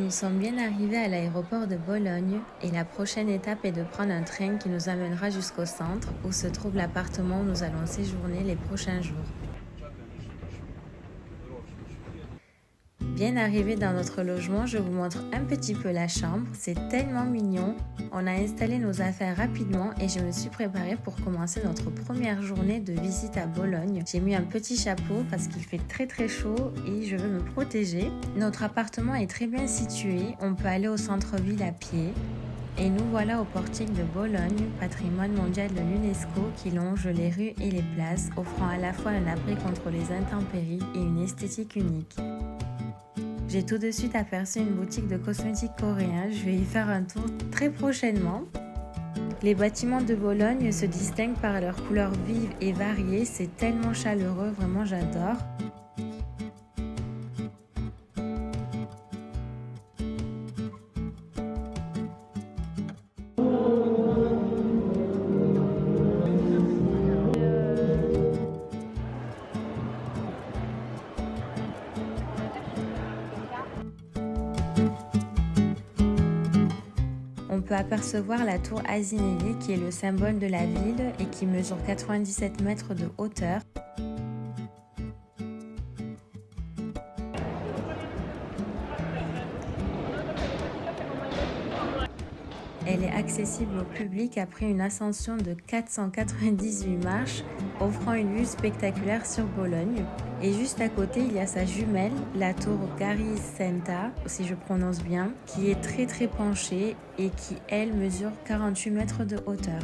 Nous sommes bien arrivés à l'aéroport de Bologne et la prochaine étape est de prendre un train qui nous amènera jusqu'au centre où se trouve l'appartement où nous allons séjourner les prochains jours. Bien arrivé dans notre logement, je vous montre un petit peu la chambre, c'est tellement mignon. On a installé nos affaires rapidement et je me suis préparée pour commencer notre première journée de visite à Bologne. J'ai mis un petit chapeau parce qu'il fait très chaud et je veux me protéger. Notre appartement est très bien situé, on peut aller au centre-ville à pied. Et nous voilà au portique de Bologne, patrimoine mondial de l'UNESCO qui longe les rues et les places, offrant à la fois un abri contre les intempéries et une esthétique unique. J'ai tout de suite aperçu une boutique de cosmétiques coréens, je vais y faire un tour très prochainement. Les bâtiments de Bologne se distinguent par leurs couleurs vives et variées, c'est tellement chaleureux, vraiment j'adore. On peut apercevoir la tour Asinelli qui est le symbole de la ville et qui mesure 97 mètres de hauteur. Elle est accessible au public après une ascension de 498 marches, offrant une vue spectaculaire sur Bologne. Et juste à côté, il y a sa jumelle, la tour Garisenta, si je prononce bien, qui est très penchée et qui, elle, mesure 48 mètres de hauteur.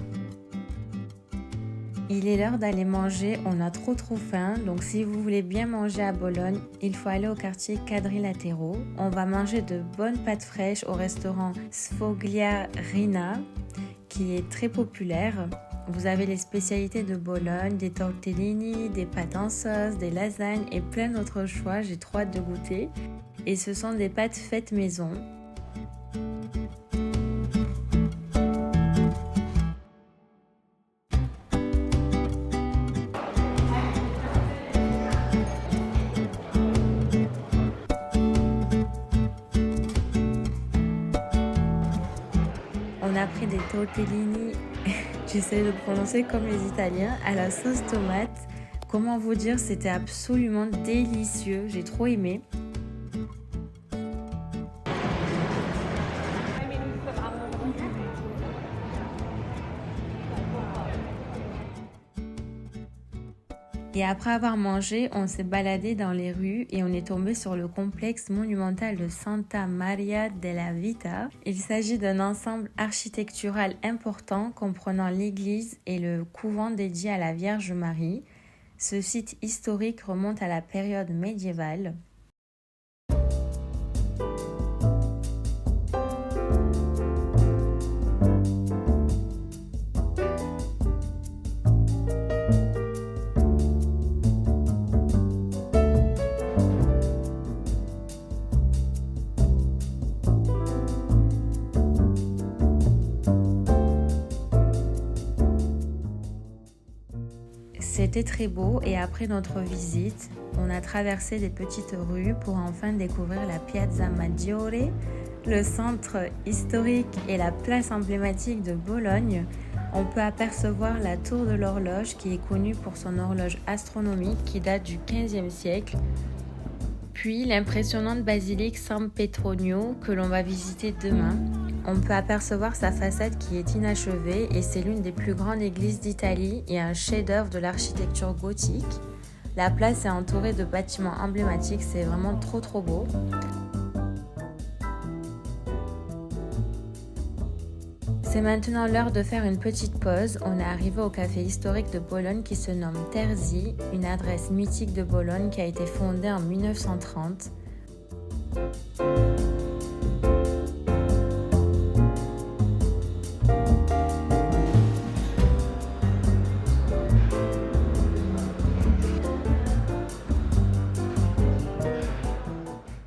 Il est l'heure d'aller manger, on a trop faim, donc si vous voulez bien manger à Bologne, il faut aller au quartier Quadrilatero. On va manger de bonnes pâtes fraîches au restaurant Sfogliarina, qui est très populaire. Vous avez les spécialités de Bologne, des tortellini, des pâtes en sauce, des lasagnes et plein d'autres choix, j'ai trop hâte de goûter. Et ce sont des pâtes faites maison. On a pris des tortellini, j'essaie de prononcer comme les Italiens, à la sauce tomate. Comment vous dire, c'était absolument délicieux, j'ai trop aimé. Et après avoir mangé, on s'est baladé dans les rues et on est tombé sur le complexe monumental de Santa Maria della Vita. Il s'agit d'un ensemble architectural important comprenant l'église et le couvent dédié à la Vierge Marie. Ce site historique remonte à la période médiévale. C'était très beau et après notre visite, on a traversé des petites rues pour enfin découvrir la Piazza Maggiore, le centre historique et la place emblématique de Bologne. On peut apercevoir la tour de l'horloge qui est connue pour son horloge astronomique qui date du XVe siècle. Puis l'impressionnante basilique San Petronio que l'on va visiter demain. On peut apercevoir sa façade qui est inachevée et c'est l'une des plus grandes églises d'Italie et un chef-d'œuvre de l'architecture gothique. La place est entourée de bâtiments emblématiques, c'est vraiment trop beau. C'est maintenant l'heure de faire une petite pause. On est arrivé au café historique de Bologne qui se nomme Terzi, une adresse mythique de Bologne qui a été fondée en 1930.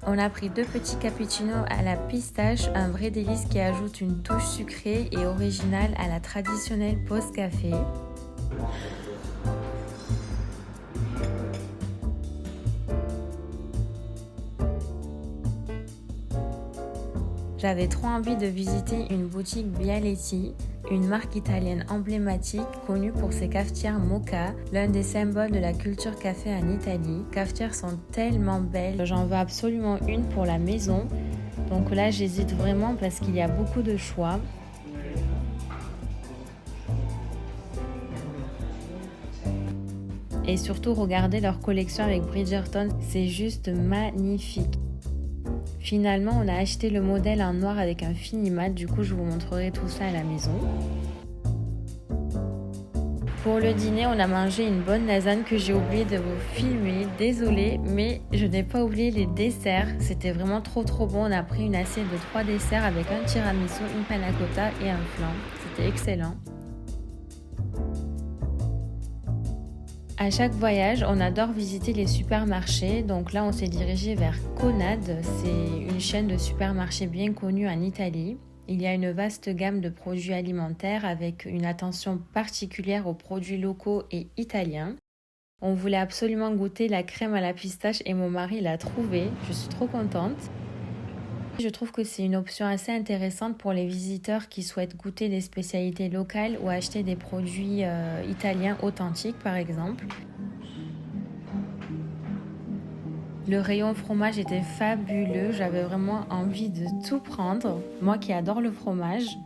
On a pris 2 petits cappuccinos à la pistache, un vrai délice qui ajoute une touche sucrée et originale à la traditionnelle pause café. J'avais trop envie de visiter une boutique Bialetti, une marque italienne emblématique connue pour ses cafetières moka, l'un des symboles de la culture café en Italie. Les cafetières sont tellement belles, j'en veux absolument une pour la maison. Donc là, j'hésite vraiment parce qu'il y a beaucoup de choix. Et surtout, regardez leur collection avec Bridgerton, c'est juste magnifique. Finalement, on a acheté le modèle en noir avec un fini mat, du coup je vous montrerai tout ça à la maison. Pour le dîner, on a mangé une bonne lasagne que j'ai oublié de vous filmer, désolée, mais je n'ai pas oublié les desserts, c'était vraiment trop bon. On a pris une assiette de 3 desserts avec un tiramisu, une panna cotta et un flan, c'était excellent. À chaque voyage, on adore visiter les supermarchés. Donc là, on s'est dirigé vers Conad. C'est une chaîne de supermarchés bien connue en Italie. Il y a une vaste gamme de produits alimentaires avec une attention particulière aux produits locaux et italiens. On voulait absolument goûter la crème à la pistache et mon mari l'a trouvée. Je suis trop contente. Je trouve que c'est une option assez intéressante pour les visiteurs qui souhaitent goûter des spécialités locales ou acheter des produits italiens authentiques par exemple. Le rayon fromage était fabuleux, j'avais vraiment envie de tout prendre, moi qui adore le fromage.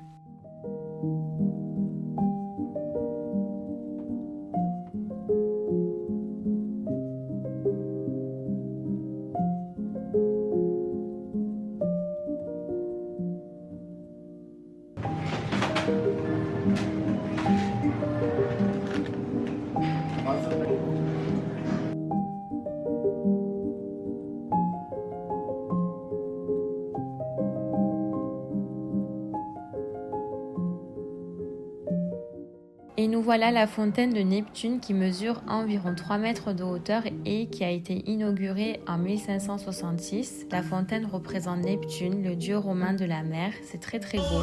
Et nous voilà à la fontaine de Neptune qui mesure environ 3 mètres de hauteur et qui a été inaugurée en 1566. La fontaine représente Neptune, le dieu romain de la mer. C'est très beau.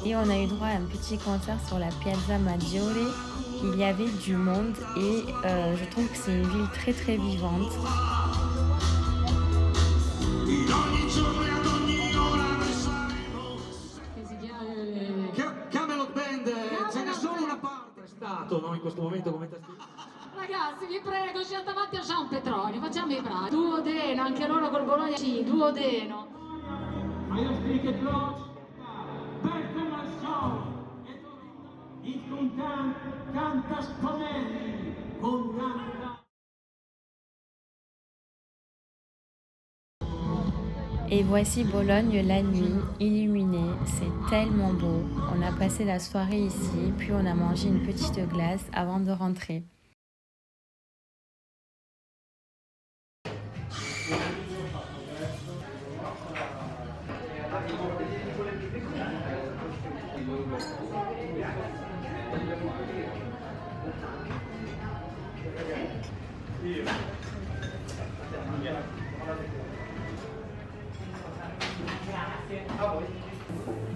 Et on a eu droit à un petit concert sur la Piazza Maggiore. Il y avait du monde et je trouve que c'est une ville très vivante. No, in questo momento come Ragazzi, vi prego, c'è davanti a Jean Petroni, facciamo i bravi. Duodeno, anche loro col Bologna sì, duodeno. Ma io che canta Spinelli, con canta. Et voici Bologne la nuit, illuminée, c'est tellement beau. On a passé la soirée ici, puis on a mangé une petite glace avant de rentrer.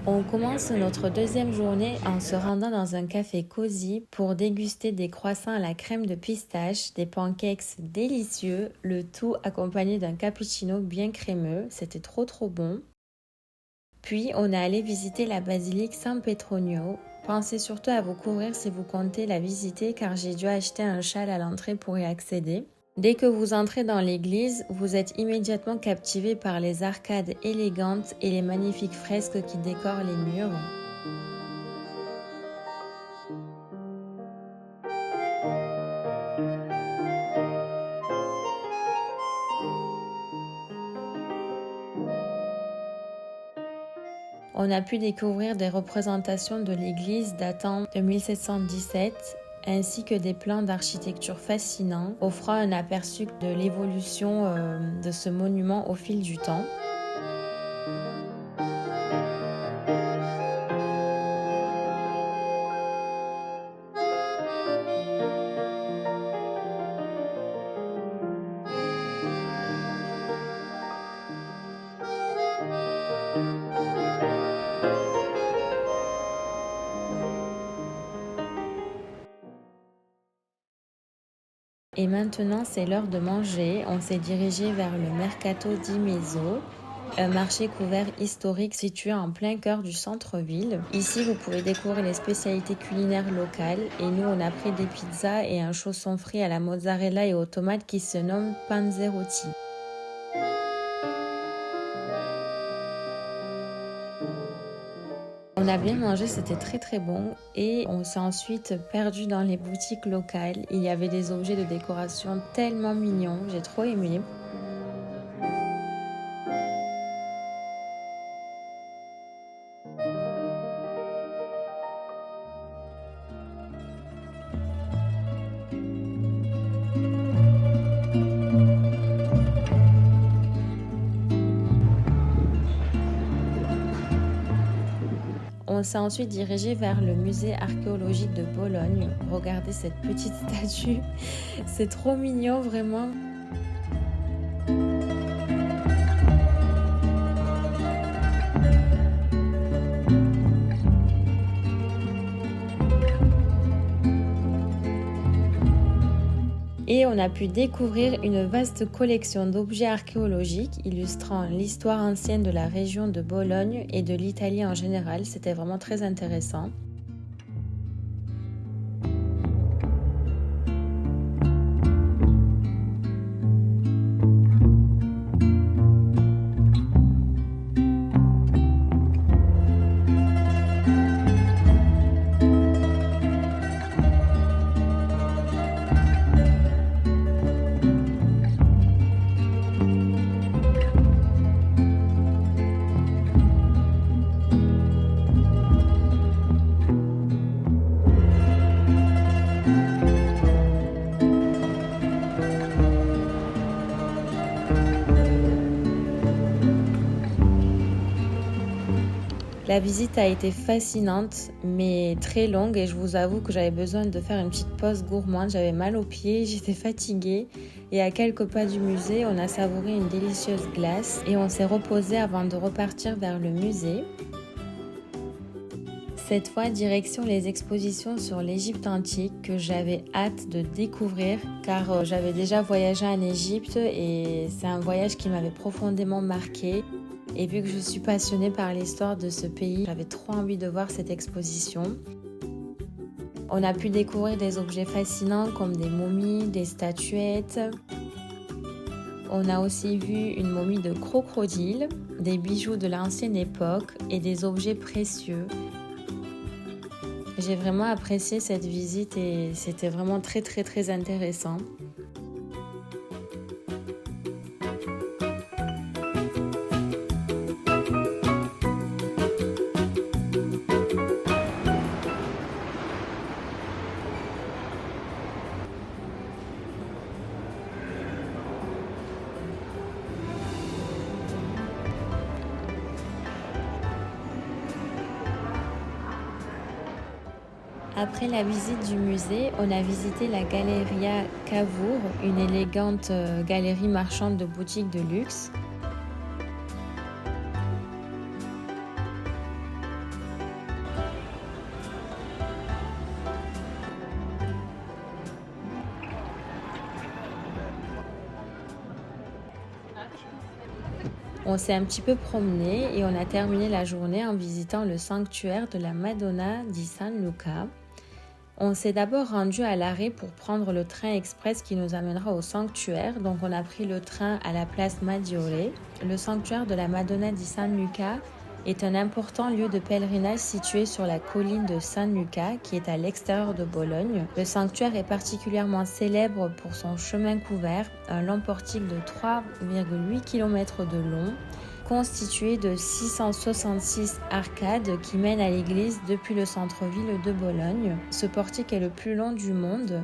On commence notre deuxième journée en se rendant dans un café cosy pour déguster des croissants à la crème de pistache, des pancakes délicieux, le tout accompagné d'un cappuccino bien crémeux. C'était trop bon. Puis on est allé visiter la basilique San Petronio. Pensez surtout à vous couvrir si vous comptez la visiter car j'ai dû acheter un châle à l'entrée pour y accéder. Dès que vous entrez dans l'église, vous êtes immédiatement captivé par les arcades élégantes et les magnifiques fresques qui décorent les murs. On a pu découvrir des représentations de l'église datant de 1717 ainsi que des plans d'architecture fascinants, offrant un aperçu de l'évolution de ce monument au fil du temps. Et maintenant, c'est l'heure de manger. On s'est dirigé vers le Mercato di Mezzo, un marché couvert historique situé en plein cœur du centre-ville. Ici, vous pouvez découvrir les spécialités culinaires locales. Et nous, on a pris des pizzas et un chausson frit à la mozzarella et aux tomates qui se nomme Panzerotti. On a bien mangé, c'était très très bon et on s'est ensuite perdu dans les boutiques locales. Il y avait des objets de décoration tellement mignons, j'ai trop aimé. On s'est ensuite dirigé vers le musée archéologique de Bologne. Regardez cette petite statue, c'est trop mignon vraiment. Et on a pu découvrir une vaste collection d'objets archéologiques illustrant l'histoire ancienne de la région de Bologne et de l'Italie en général. C'était vraiment très intéressant. La visite a été fascinante mais très longue et je vous avoue que j'avais besoin de faire une petite pause gourmande. J'avais mal aux pieds, j'étais fatiguée et à quelques pas du musée, on a savouré une délicieuse glace et on s'est reposé avant de repartir vers le musée. Cette fois, direction les expositions sur l'Égypte antique que j'avais hâte de découvrir car j'avais déjà voyagé en Égypte et c'est un voyage qui m'avait profondément marqué. Et vu que je suis passionnée par l'histoire de ce pays, j'avais trop envie de voir cette exposition. On a pu découvrir des objets fascinants comme des momies, des statuettes. On a aussi vu une momie de crocodile, des bijoux de l'ancienne époque et des objets précieux. J'ai vraiment apprécié cette visite et c'était vraiment très très très intéressant. Après la visite du musée, on a visité la Galleria Cavour, une élégante galerie marchande de boutiques de luxe. On s'est un petit peu promené et on a terminé la journée en visitant le sanctuaire de la Madonna di San Luca. On s'est d'abord rendu à l'arrêt pour prendre le train express qui nous amènera au sanctuaire. Donc on a pris le train à la place Maggiore. Le sanctuaire de la Madonna di San Luca est un important lieu de pèlerinage situé sur la colline de San Luca qui est à l'extérieur de Bologne. Le sanctuaire est particulièrement célèbre pour son chemin couvert, un long portique de 3,8 km de long, constitué de 666 arcades qui mènent à l'église depuis le centre-ville de Bologne. Ce portique est le plus long du monde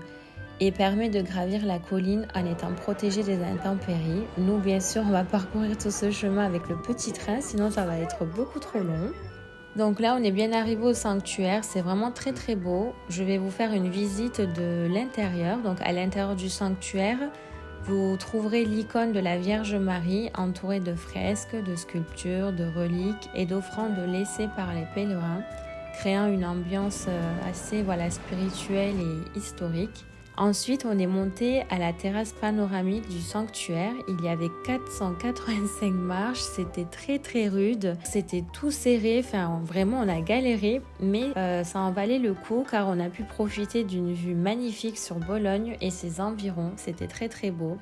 et permet de gravir la colline en étant protégé des intempéries. Nous, bien sûr, on va parcourir tout ce chemin avec le petit train, sinon ça va être beaucoup trop long. Donc là, on est bien arrivé au sanctuaire, c'est vraiment très très beau. Je vais vous faire une visite de l'intérieur. Donc à l'intérieur du sanctuaire, vous trouverez l'icône de la Vierge Marie entourée de fresques, de sculptures, de reliques et d'offrandes laissées par les pèlerins, créant une ambiance assez spirituelle et historique. Ensuite, on est monté à la terrasse panoramique du sanctuaire. Il y avait 485 marches, c'était très rude, c'était tout serré, enfin vraiment on a galéré, mais ça en valait le coup car on a pu profiter d'une vue magnifique sur Bologne et ses environs, c'était très beau.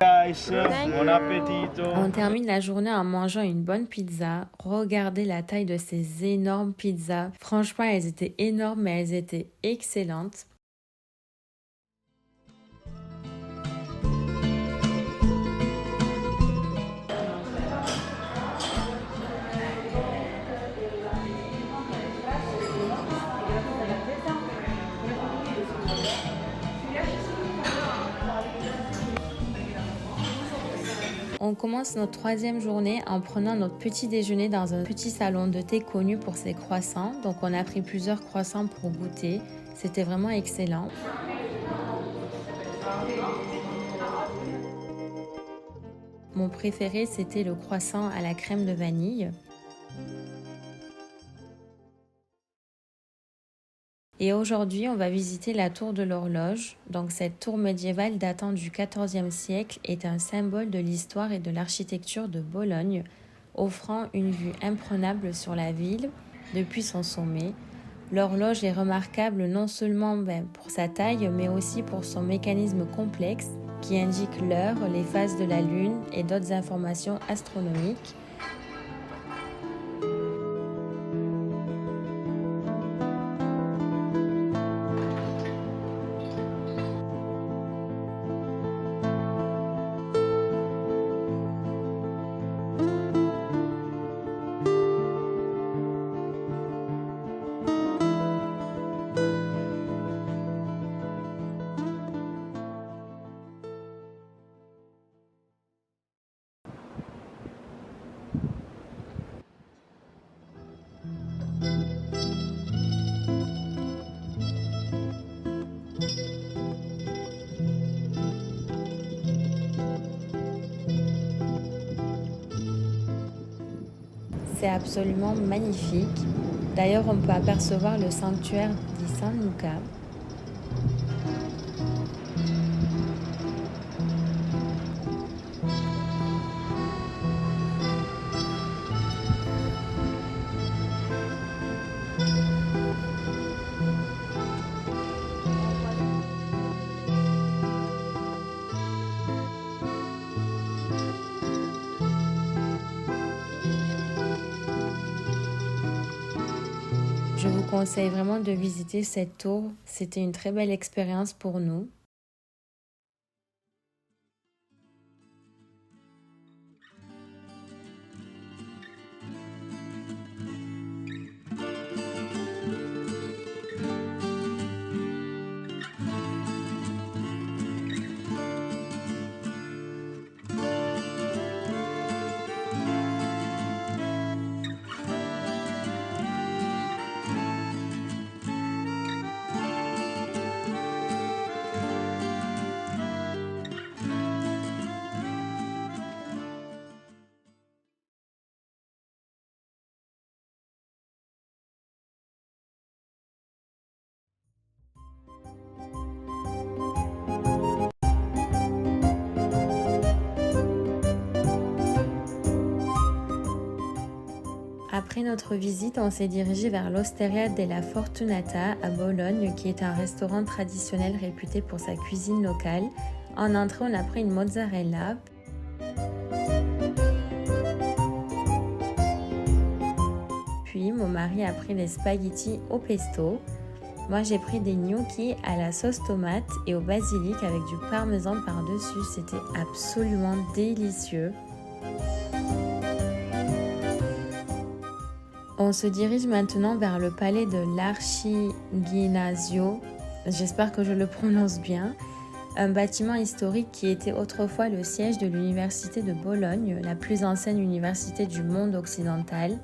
Guys, buon appetito. On termine la journée en mangeant une bonne pizza. Regardez la taille de ces énormes pizzas. Franchement, elles étaient énormes, mais elles étaient excellentes. On commence notre troisième journée en prenant notre petit déjeuner dans un petit salon de thé connu pour ses croissants. Donc on a pris plusieurs croissants pour goûter. C'était vraiment excellent. Mon préféré, c'était le croissant à la crème de vanille. Et aujourd'hui, on va visiter la tour de l'horloge. Donc cette tour médiévale datant du XIVe siècle est un symbole de l'histoire et de l'architecture de Bologne, offrant une vue imprenable sur la ville depuis son sommet. L'horloge est remarquable non seulement pour sa taille, mais aussi pour son mécanisme complexe qui indique l'heure, les phases de la lune et d'autres informations astronomiques. C'est absolument magnifique. D'ailleurs, on peut apercevoir le sanctuaire di San Luca. Je vous conseille vraiment de visiter cette tour. C'était une très belle expérience pour nous. Après notre visite, on s'est dirigé vers l'Osteria della Fortunata à Bologne, qui est un restaurant traditionnel réputé pour sa cuisine locale. En entrée, on a pris une mozzarella. Puis, mon mari a pris les spaghettis au pesto. Moi, j'ai pris des gnocchis à la sauce tomate et au basilic avec du parmesan par-dessus. C'était absolument délicieux. On se dirige maintenant vers le palais de l'Archiginasio, j'espère que je le prononce bien, un bâtiment historique qui était autrefois le siège de l'université de Bologne, la plus ancienne université du monde occidental.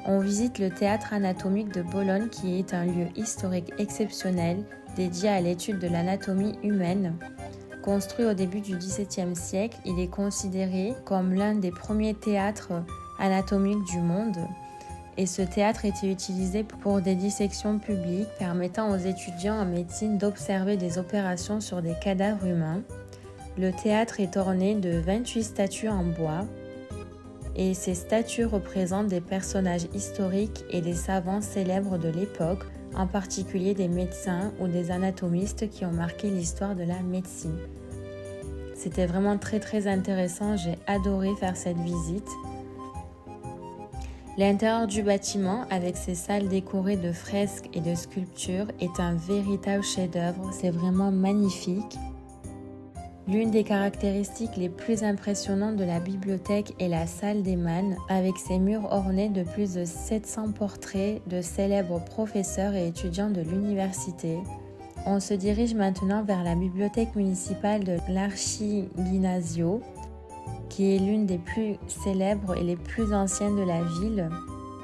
On visite le théâtre anatomique de Bologne qui est un lieu historique exceptionnel dédié à l'étude de l'anatomie humaine. Construit au début du XVIIe siècle, il est considéré comme l'un des premiers théâtres anatomiques du monde. et ce théâtre était utilisé pour des dissections publiques permettant aux étudiants en médecine d'observer des opérations sur des cadavres humains. Le théâtre est orné de 28 statues en bois et ces statues représentent des personnages historiques et des savants célèbres de l'époque, en particulier des médecins ou des anatomistes qui ont marqué l'histoire de la médecine. C'était vraiment très intéressant, j'ai adoré faire cette visite. L'intérieur du bâtiment, avec ses salles décorées de fresques et de sculptures, est un véritable chef-d'œuvre, c'est vraiment magnifique. L'une des caractéristiques les plus impressionnantes de la bibliothèque est la salle des mannes, avec ses murs ornés de plus de 700 portraits de célèbres professeurs et étudiants de l'université. On se dirige maintenant vers la bibliothèque municipale de l'Arciginasio, qui est l'une des plus célèbres et les plus anciennes de la ville.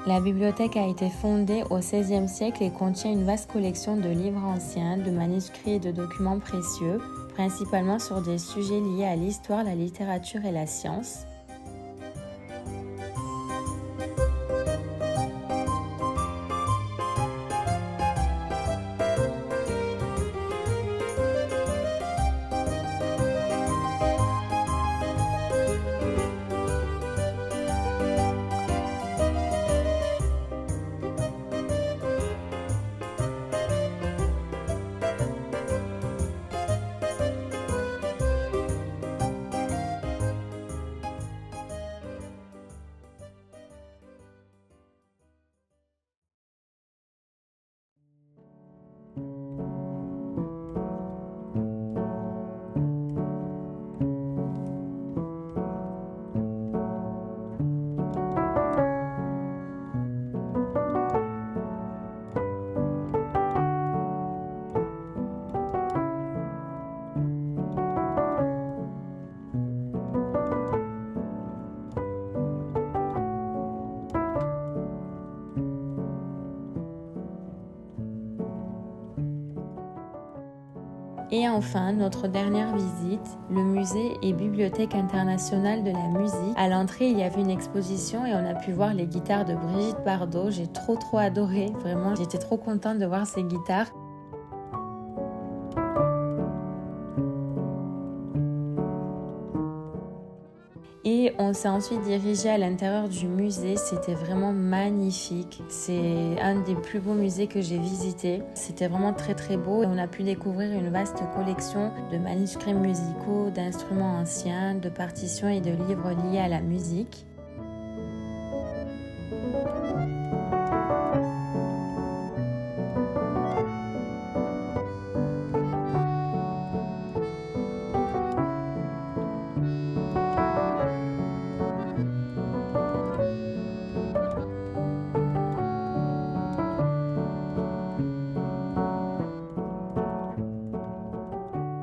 La bibliothèque a été fondée au XVIe siècle et contient une vaste collection de livres anciens, de manuscrits et de documents précieux, principalement sur des sujets liés à l'histoire, la littérature et la science. Et enfin, notre dernière visite, le musée et bibliothèque internationale de la musique. À l'entrée, il y avait une exposition et on a pu voir les guitares de Brigitte Bardot. J'ai trop adoré, vraiment, j'étais trop contente de voir ces guitares. Et on s'est ensuite dirigé à l'intérieur du musée, c'était vraiment magnifique. C'est un des plus beaux musées que j'ai visité. C'était vraiment très beau. On a pu découvrir une vaste collection de manuscrits musicaux, d'instruments anciens, de partitions et de livres liés à la musique.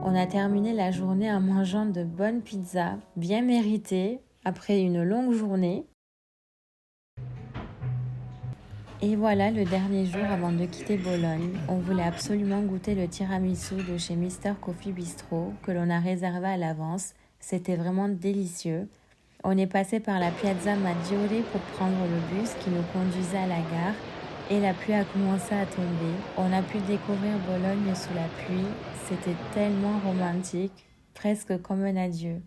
On a terminé la journée en mangeant de bonnes pizzas, bien méritées, après une longue journée. Et voilà le dernier jour avant de quitter Bologne. On voulait absolument goûter le tiramisu de chez Mr Coffee Bistro, que l'on a réservé à l'avance. C'était vraiment délicieux. On est passé par la Piazza Maggiore pour prendre le bus qui nous conduisait à la gare. Et la pluie a commencé à tomber. On a pu découvrir Bologne sous la pluie. C'était tellement romantique, presque comme un adieu.